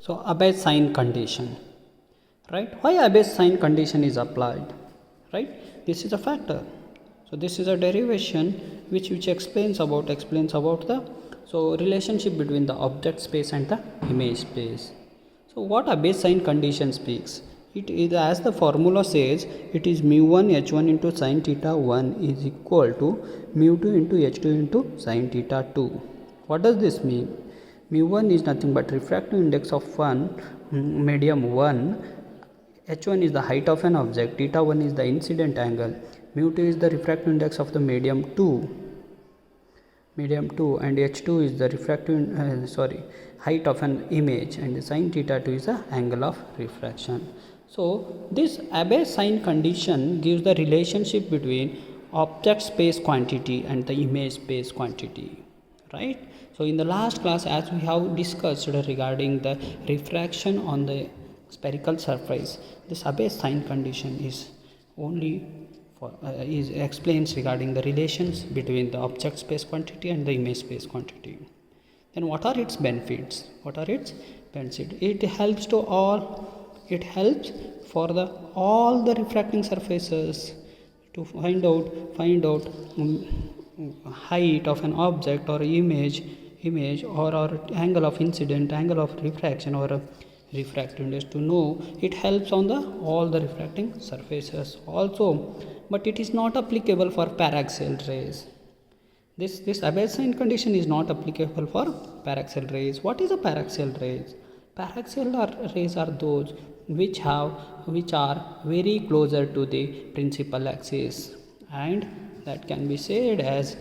So Abbay's sign condition, right? Why Abbay's sign condition is applied, right? This is a factor. So this is a derivation which explains about the relationship between the object space and the image space. So what Abbay's sign condition speaks? It is, as the formula says, it is mu1 h1 into sin theta 1 is equal to mu2 into h2 into sin theta 2. What does this mean? Mu1 is nothing but refractive index of medium 1, h1 is the height of an object, theta 1 is the incident angle, mu2 is the refractive index of the medium 2, and h2 is the refractive height of an image, and the sin theta 2 is the angle of refraction. So this Abbay's sign condition gives the relationship between object space quantity and the image space quantity, right? So in the last class, as we have discussed regarding the refraction on the spherical surface, this Abbay's sign condition is only explains regarding the relations between the object space quantity and the image space quantity. Then what are its benefits? It helps for all the refracting surfaces to find out height of an object or image or angle of incident, angle of refraction, or a refractive index to know. It helps on all the refracting surfaces also, but it is not applicable for paraxial rays. This Abbay's sign condition is not applicable for paraxial rays. What is a paraxial rays? Paraxial rays are those which are very closer to the principal axis, and that can be said as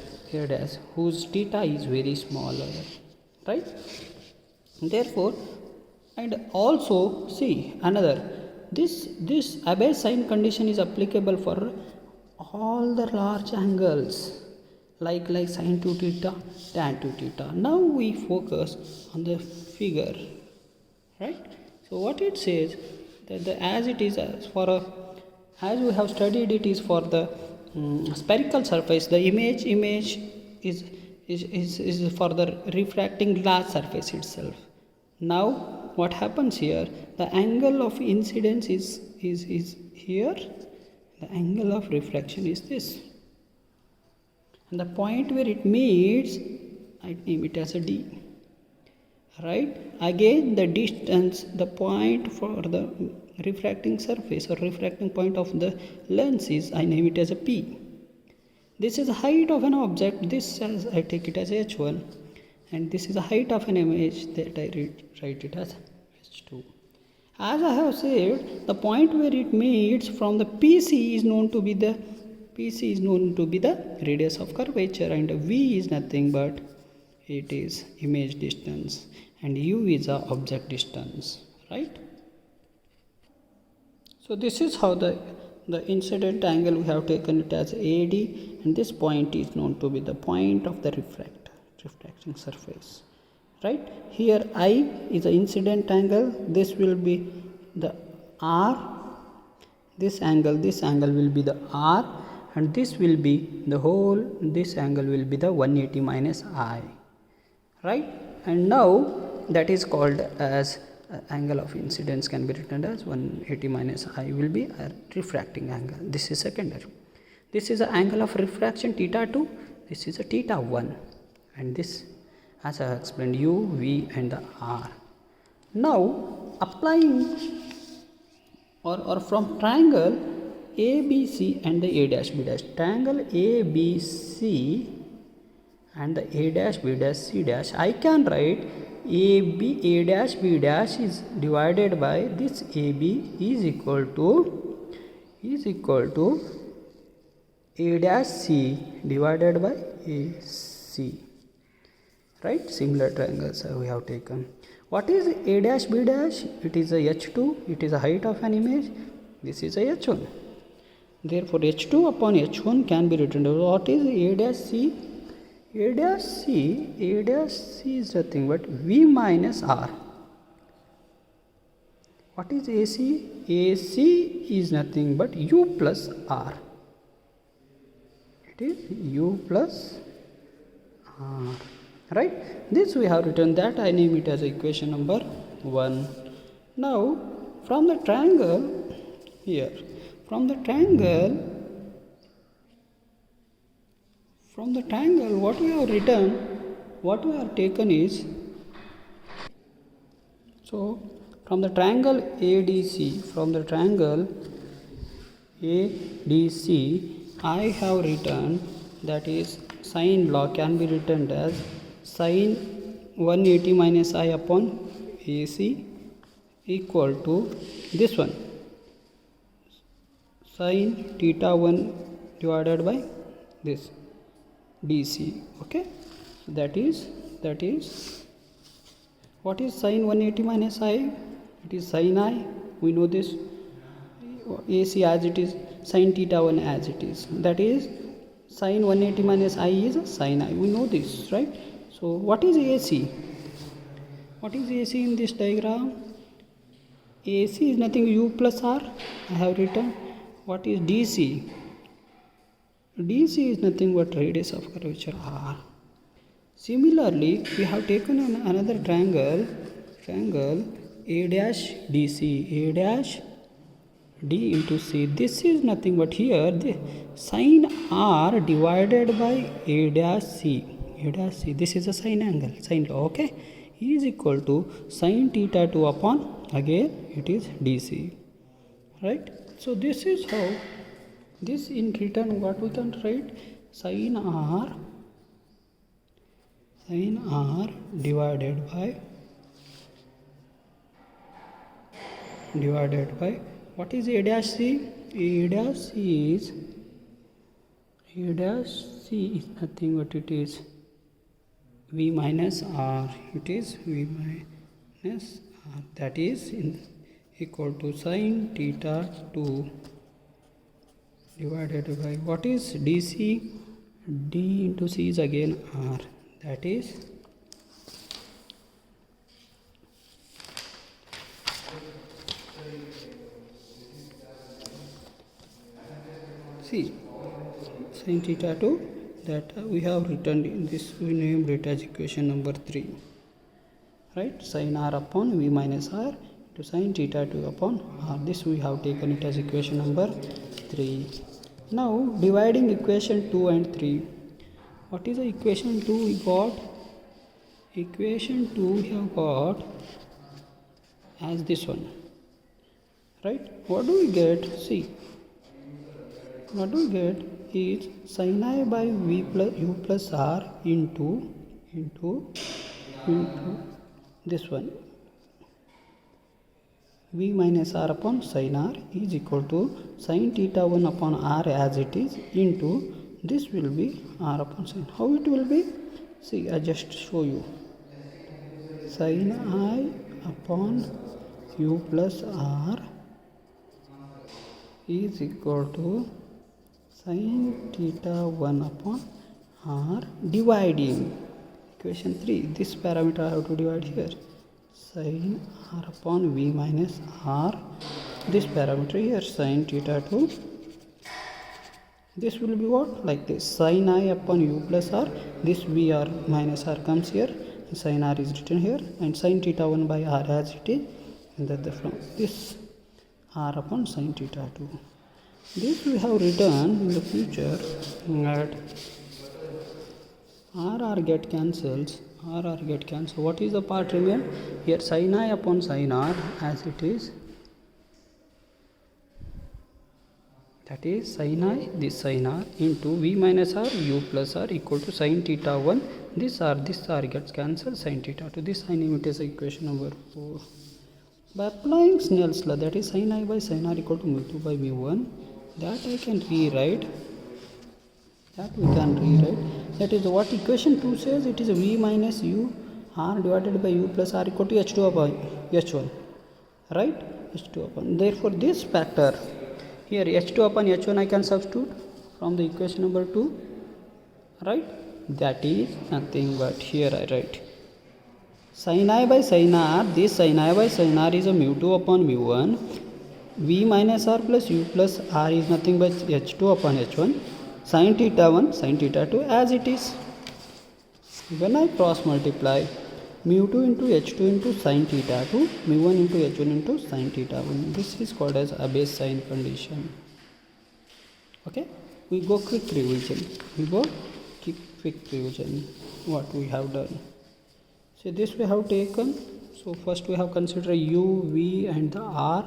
whose theta is very smaller, right? Therefore, and also see another, this Abbay's sign condition is applicable for all the large angles like sin 2 theta, tan 2 theta. Now we focus on the figure, right? So what it says that as we have studied, it is for the spherical surface. The image is for the refracting glass surface itself. Now what happens here? The angle of incidence is here. The angle of reflection is this, and the point where it meets, I name it as a D. Right? Again, the distance, the point for the refracting surface or refracting point of the lens is, I name it as a P. This is the height of an object. I take it as h1, and this is the height of an image, that I write it as h2. As I have said, the point where it meets from the PC is known to be the radius of curvature, and V is nothing but it is image distance, and U is the object distance, right? So this is how the incident angle, we have taken it as AD, and this point is known to be the point of the refracting surface, right? Here I is the incident angle, this will be the R, this angle will be the R, and this angle will be the 180 minus I, right? And now that is called as angle of incidence, can be written as 180 minus I will be a refracting angle. This is secondary. This is the angle of refraction theta 2, this is a theta 1, and this, as I have explained, U, V and the R. Now applying or from triangle ABC and the A dash B dash, triangle ABC and the A dash B dash C dash, I can write A dash B dash is divided by this AB is equal to A dash C divided by AC, right? Similar triangles we have taken. What is A dash B dash? It is a H2, it is a height of an image, this is a H1. Therefore H2 upon H1 can be written as, what is A dash C? A dash C is nothing but V minus R. What is AC? AC is nothing but U plus R. It is U plus R, right? This we have written, that I name it as equation number 1. Now from the triangle here, from the triangle what we have written, what we have taken is, so from the triangle ADC, from the triangle ADC, I have written, that is sine law can be written as sine 180 minus I upon AC equal to this one, sine theta 1 divided by this DC. Okay, so that is what is sine 180 minus I? It is sine I. We know this. AC as it is, sine theta 1 as it is. That is sine 180 minus I is sine I. We know this, right? So what is AC? What is AC in this diagram? AC is nothing U plus R. I have written. What is DC? DC is nothing but radius of curvature R. Similarly, we have taken another triangle A dash DC, A dash D into C. This is nothing but here the sine R divided by A dash C. A dash C. This is a sine angle, sine law. Okay, is equal to sine theta 2 upon, again it is DC. Right. So this is how, this in return what we can write, sine R divided by what is A dash C? A dash C is nothing but it is V minus R. It is V minus R. That is equal to sine theta 2 divided by what is DC? D into C is again R. That is C sin theta 2, that we have written in this, we named it as equation number 3, right? Sin R upon V minus R to sin theta 2 upon R. This we have taken it as equation number 3. Now dividing equation 2 and 3. What is the equation 2 we got? Equation 2 we have got as this one, right? What do we get? See, what do we get is sin I by V plus U plus R into this one, V minus R upon sin R is equal to sin theta 1 upon R as it is into this will be R upon sin. How it will be? See, I just show you. Sin I upon U plus R is equal to sin theta 1 upon R dividing equation 3. This parameter I have to divide here. Sin R upon V minus R. This parameter here, sin theta 2. This will be what? Like this. Sin I upon U plus R. This V R minus R comes here. Sin R is written here. And sin theta 1 by R as it is. And that from this R upon sin theta 2. This we have written in the future that R get cancels. R get cancelled. What is the part remain? Here sin I upon sin R as it is. That is sin I, this sin R into V minus R, U plus R equal to sin theta 1. This R gets cancelled, sin theta 2. This I name it as equation number 4. By applying Snell's law, that is sin I by sin R equal to mu 2 by mu 1, that I can rewrite. That we can rewrite. That is what equation 2 says. It is V minus U R divided by U plus R equal to H2 upon H1. Right? H2 upon. Therefore, this factor here H2 upon H1 I can substitute from the equation number 2. Right? That is nothing but here I write sin I by sin R. This sin I by sin R is a mu 2 upon mu 1. V minus R plus U plus R is nothing but H2 upon H1. Sin theta 1, sin theta 2 as it is. When I cross multiply mu2 into h2 into sin theta to mu1 into h1 into sin theta. This is called as a base sign condition. Okay, we go quick revision. What we have done. So this we have taken. So first we have considered u, v and the r.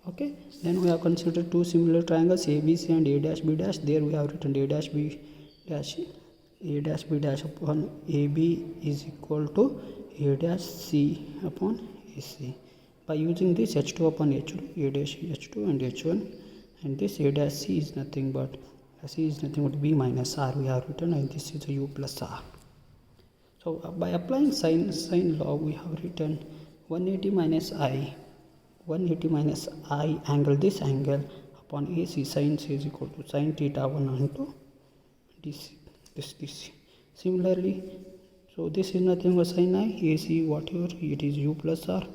Okay, then we have considered two similar triangles ABC and A dash B dash. There we have written A dash B dash upon AB is equal to A dash C upon AC. By using this H2 upon H2, A dash H2 and H1, and this A dash C is nothing but B minus R we have written, and this is U plus R. So by applying sine law, we have written 180 minus I angle this angle upon AC sin C is equal to sin theta 1 onto DC. Similarly, so this is nothing but sin I, AC whatever it is U plus R,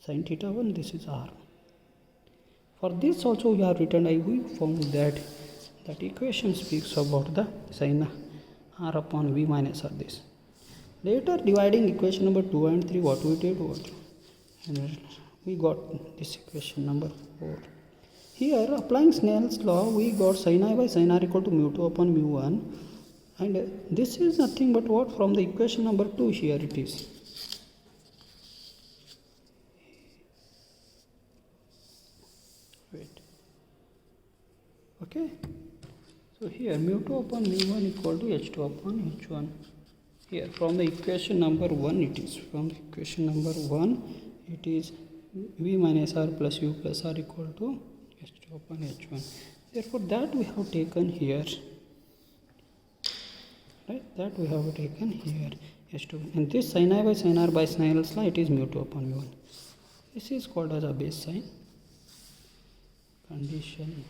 sin theta 1, this is R. For this also we have written, we found that equation speaks about the sin R upon V minus R this. Later dividing equation number 2 and 3, what we did, and we got this equation number 4. Here applying Snell's law, we got sin I by sin R equal to mu2 upon mu1, and this is nothing but what, from the equation number 2 here it is. Wait. Okay. So here mu2 upon mu1 equal to h2 upon h1. Here from the equation number 1 it is. From the equation number 1 it is V minus R plus U plus R equal to h2 upon h1. Therefore that we have taken here. Right? That we have taken here h2. And this sin I by sin R by Snell's law, it is mu2 upon mu1. This is called as a base sign condition.